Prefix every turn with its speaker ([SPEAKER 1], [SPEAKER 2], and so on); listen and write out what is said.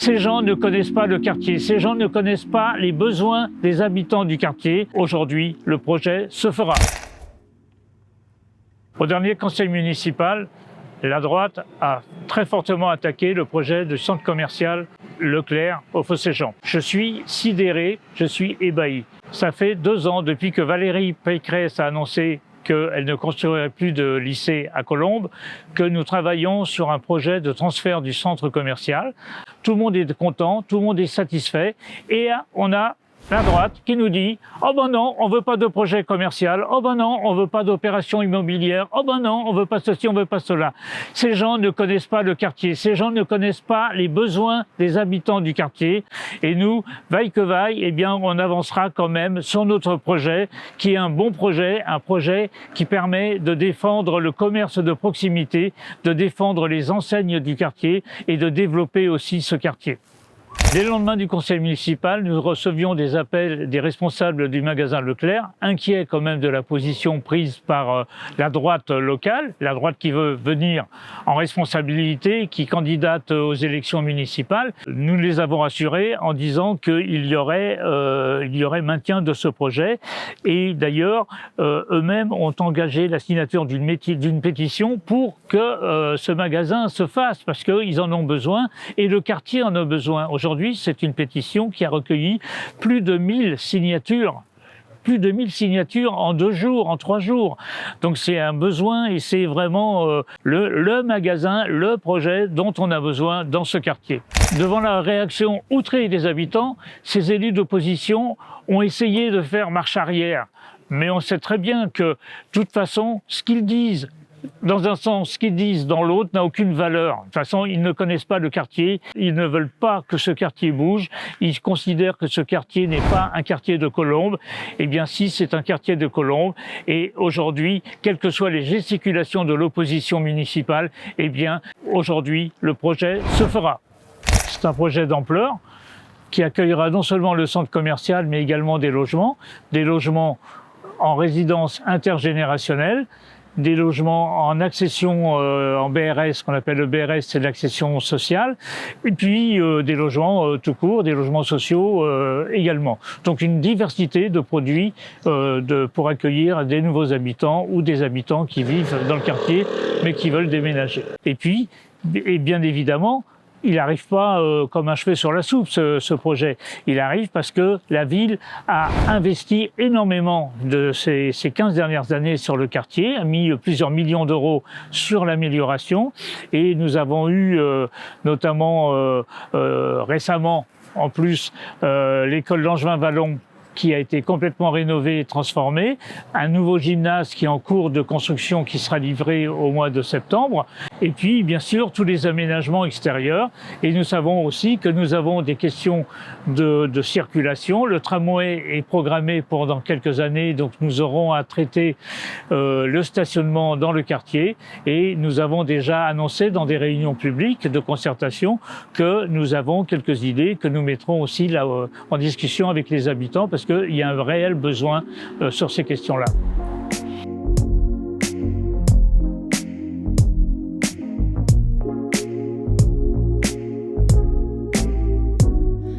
[SPEAKER 1] Ces gens ne connaissent pas le quartier, ces gens ne connaissent pas les besoins des habitants du quartier. Aujourd'hui, le projet se fera. Au dernier conseil municipal, la droite a très fortement attaqué le projet du centre commercial Leclerc au Fossé-Jean. Je suis sidéré, je suis ébahi. Ça fait 2 ans depuis que Valérie Pécresse a annoncé qu'elle ne construirait plus de lycée à Colombes, que nous travaillons sur un projet de transfert du centre commercial. Tout le monde est content, tout le monde est satisfait et on a la droite qui nous dit « Oh ben non, on veut pas de projet commercial, oh ben non, on veut pas d'opération immobilière, oh ben non, on veut pas ceci, on veut pas cela ». Ces gens ne connaissent pas le quartier, ces gens ne connaissent pas les besoins des habitants du quartier. Et nous, vaille que vaille, eh bien, on avancera quand même sur notre projet, qui est un bon projet, un projet qui permet de défendre le commerce de proximité, de défendre les enseignes du quartier et de développer aussi ce quartier. Dès le lendemain du conseil municipal, nous recevions des appels des responsables du magasin Leclerc, inquiets quand même de la position prise par la droite locale, la droite qui veut venir en responsabilité, qui candidate aux élections municipales. Nous les avons rassurés en disant qu'il y aurait maintien de ce projet. Et d'ailleurs, eux-mêmes ont engagé la signature d'une pétition pour que ce magasin se fasse, parce qu'ils en ont besoin et le quartier en a besoin. Aujourd'hui, c'est une pétition qui a recueilli plus de 1000 signatures. Plus de 1000 signatures en 2 jours, en 3 jours. Donc c'est un besoin et c'est vraiment le magasin, le projet dont on a besoin dans ce quartier. Devant la réaction outrée des habitants, ces élus d'opposition ont essayé de faire marche arrière. Mais on sait très bien que, de toute façon, ce qu'ils disent dans un sens, ce qu'ils disent dans l'autre n'a aucune valeur. De toute façon, ils ne connaissent pas le quartier, ils ne veulent pas que ce quartier bouge, ils considèrent que ce quartier n'est pas un quartier de Colombes. Eh bien, si, c'est un quartier de Colombes. Et aujourd'hui, quelles que soient les gesticulations de l'opposition municipale, eh bien, aujourd'hui, le projet se fera. C'est un projet d'ampleur qui accueillera non seulement le centre commercial, mais également des logements en résidence intergénérationnelle, des logements en accession en BRS, qu'on appelle le BRS, c'est l'accession sociale, et puis des logements tout court, des logements sociaux également. Donc une diversité de produits pour accueillir des nouveaux habitants ou des habitants qui vivent dans le quartier mais qui veulent déménager. Et puis, et bien évidemment, il n'arrive pas comme un cheveu sur la soupe, ce projet. Il arrive parce que la ville a investi énormément de ces 15 dernières années sur le quartier, a mis plusieurs millions d'euros sur l'amélioration. Et nous avons eu notamment récemment, en plus, l'école Langevin-Vallon, qui a été complètement rénové et transformé, un nouveau gymnase qui est en cours de construction qui sera livré au mois de septembre, et puis bien sûr tous les aménagements extérieurs. Et nous savons aussi que nous avons des questions de circulation. Le tramway est programmé pour dans quelques années, donc nous aurons à traiter le stationnement dans le quartier, et nous avons déjà annoncé dans des réunions publiques de concertation que nous avons quelques idées que nous mettrons aussi là en discussion avec les habitants, parce qu'il y a un réel besoin sur ces questions-là.